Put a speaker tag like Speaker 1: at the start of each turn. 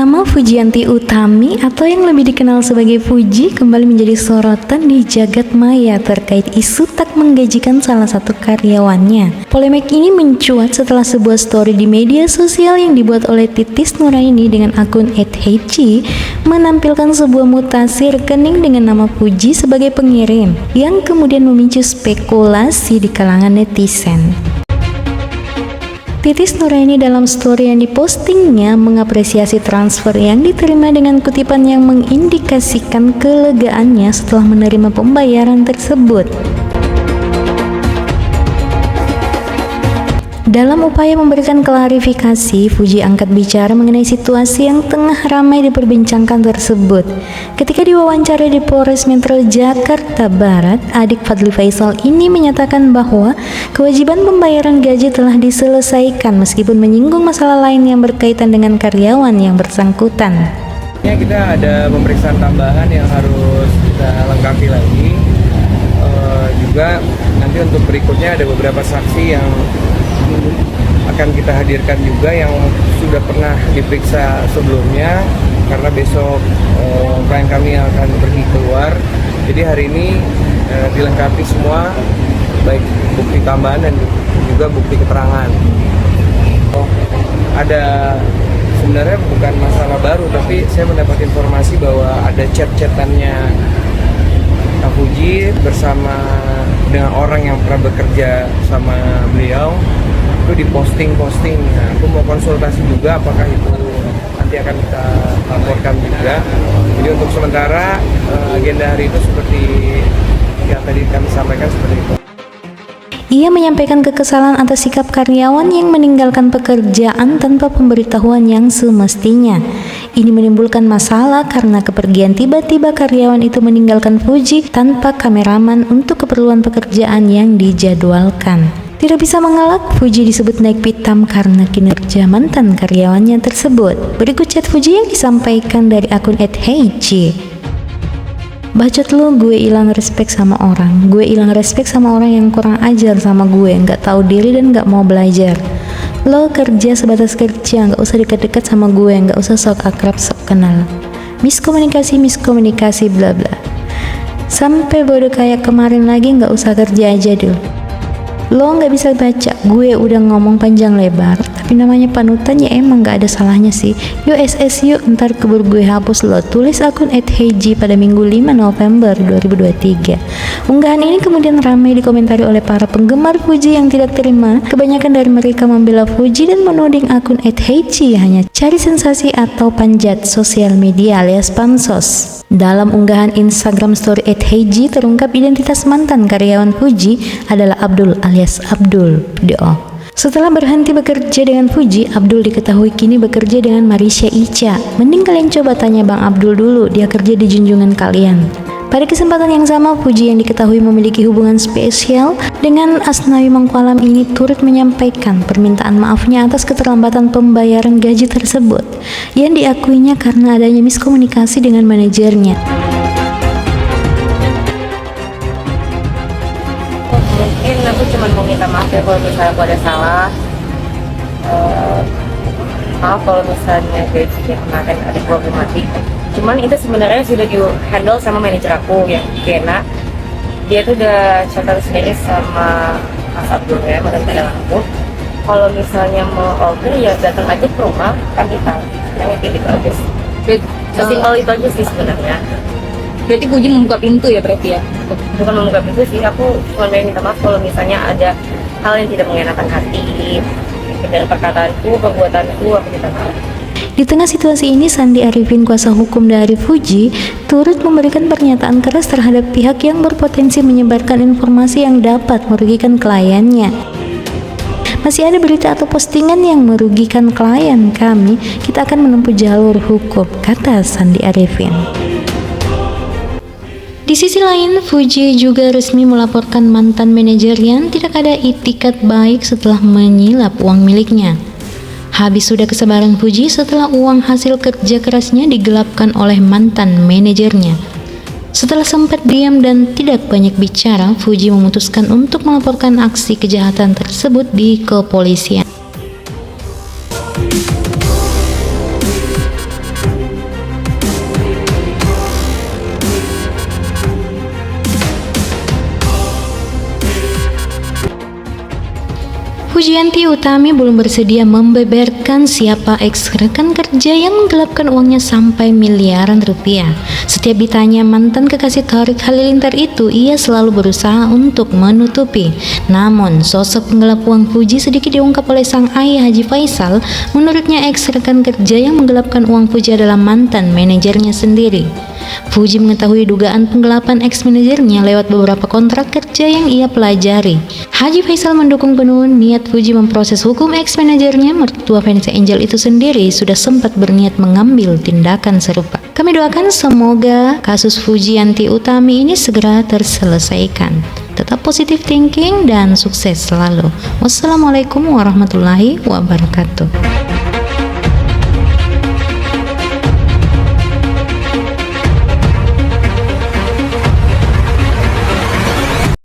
Speaker 1: Nama Fujianti Utami atau yang lebih dikenal sebagai Fuji kembali menjadi sorotan di jagat maya terkait isu tak menggajikan salah satu karyawannya. Polemik ini mencuat setelah sebuah story di media sosial yang dibuat oleh Titis Nuraini dengan akun @heichi menampilkan sebuah mutasi rekening dengan nama Fuji sebagai pengirim yang kemudian memicu spekulasi di kalangan netizen. Titis Nuraini dalam story yang dipostingnya mengapresiasi transfer yang diterima dengan kutipan yang mengindikasikan kelegaannya setelah menerima pembayaran tersebut. Dalam upaya memberikan klarifikasi, Fuji angkat bicara mengenai situasi yang tengah ramai diperbincangkan tersebut. Ketika diwawancara di Polres Metro Jakarta Barat, adik Fadly Faisal ini menyatakan bahwa kewajiban pembayaran gaji telah diselesaikan meskipun menyinggung masalah lain yang berkaitan dengan karyawan yang bersangkutan.
Speaker 2: Kita ada pemeriksaan tambahan yang harus kita lengkapi lagi. Juga nanti untuk berikutnya ada beberapa saksi yang akan kita hadirkan juga yang sudah pernah diperiksa sebelumnya karena besok klien kami akan pergi keluar. Jadi hari ini dilengkapi semua baik bukti tambahan dan juga bukti keterangan. Ada sebenarnya bukan masalah baru, tapi saya mendapat informasi bahwa ada chat-chatannya Kak Fuji bersama dengan orang yang pernah bekerja sama beliau itu diposting. Nah, aku mau konsultasi juga apakah itu nanti akan kita laporkan juga. Jadi untuk sementara agenda hari itu seperti yang tadi kami sampaikan seperti itu.
Speaker 1: Ia menyampaikan kekesalan atas sikap karyawan yang meninggalkan pekerjaan tanpa pemberitahuan yang semestinya. Ini menimbulkan masalah karena kepergian tiba-tiba karyawan itu meninggalkan Fuji tanpa kameraman untuk keperluan pekerjaan yang dijadwalkan. Tidak bisa mengelak, Fuji disebut naik pitam karena kinerja mantan karyawannya tersebut. Berikut chat Fuji yang disampaikan dari akun @heichi. Bacot lu, gue hilang respect sama orang. Gue hilang respect sama orang yang kurang ajar sama gue, nggak tahu diri dan nggak mau belajar. Lo kerja sebatas kerja, nggak usah deket-deket sama gue, nggak usah sok akrab, sok kenal. Miskomunikasi bla bla. Sampai bodoh kayak kemarin lagi, nggak usah kerja aja dulu. Lo nggak bisa baca, gue udah ngomong panjang lebar, tapi namanya panutan ya emang nggak ada salahnya sih. Yuk SS yuk, ntar keburu gue hapus lo. Tulis akun @heiji pada Minggu 5 November 2023. Unggahan ini kemudian ramai dikomentari oleh para penggemar Fuji yang tidak terima. Kebanyakan dari mereka membela Fuji dan menuding akun @heiji hanya cari sensasi atau panjat sosial media alias pansos. Dalam unggahan Instagram story @heiji terungkap identitas mantan karyawan Fuji adalah Abdul alias Abdul Do. Setelah berhenti bekerja dengan Fuji, Abdul diketahui kini bekerja dengan Marisha Icha. Mending kalian coba tanya Bang Abdul dulu, dia kerja di junjungan kalian. Pada kesempatan yang sama, Fuji yang diketahui memiliki hubungan spesial dengan Asnawi Mangkualam ini turut menyampaikan permintaan maafnya atas keterlambatan pembayaran gaji tersebut yang diakuinya karena adanya miskomunikasi dengan manajernya.
Speaker 3: Mungkin aku cuma mau minta maaf ya kalau misalnya aku ada salah. Maaf kalau misalnya gajinya kemarin ada problematik. Cuman itu sebenarnya sudah di handle sama manajer aku yang Kena. Dia tuh udah catat sendiri sama Mas Abdul ya, mantan aku. Kalau misalnya mau order ya datang aja ke rumah kan kita. Yang gitu aja sih. Sesimpel itu aja sih sebenarnya.
Speaker 4: Berarti Fuji membuka pintu ya berarti ya?
Speaker 3: Bukan membuka pintu sih, aku cuma minta maaf kalau misalnya ada hal yang tidak mengenakan hati dari perkataanku, perbuatanku, aku minta maaf.
Speaker 1: Di tengah situasi ini, Sandi Arifin, kuasa hukum dari Fuji, turut memberikan pernyataan keras terhadap pihak yang berpotensi menyebarkan informasi yang dapat merugikan kliennya. Masih ada berita atau postingan yang merugikan klien kami, kita akan menempuh jalur hukum, kata Sandi Arifin. Di sisi lain, Fuji juga resmi melaporkan mantan manajer yang tidak ada itikat baik setelah menyilap uang miliknya. Habis sudah kesabaran Fuji setelah uang hasil kerja kerasnya digelapkan oleh mantan manajernya. Setelah sempat diam dan tidak banyak bicara, Fuji memutuskan untuk melaporkan aksi kejahatan tersebut di kepolisian. Fujianti Utami belum bersedia membeberkan siapa ex rekan kerja yang menggelapkan uangnya sampai miliaran rupiah. Setiap ditanya mantan kekasih Tariq Halilintar itu, ia selalu berusaha untuk menutupi. Namun, sosok penggelap uang Fuji sedikit diungkap oleh sang ayah Haji Faisal. Menurutnya ex rekan kerja yang menggelapkan uang Fuji adalah mantan manajernya sendiri. Fuji mengetahui dugaan penggelapan ex-manajernya lewat beberapa kontrak kerja yang ia pelajari. Haji Faisal mendukung penuh niat Fuji memproses hukum ex-manajernya. Mertua Vanessa Angel itu sendiri sudah sempat berniat mengambil tindakan serupa. Kami doakan semoga kasus Fujianti Utami ini segera terselesaikan. Tetap positive thinking dan sukses selalu. Wassalamualaikum warahmatullahi wabarakatuh.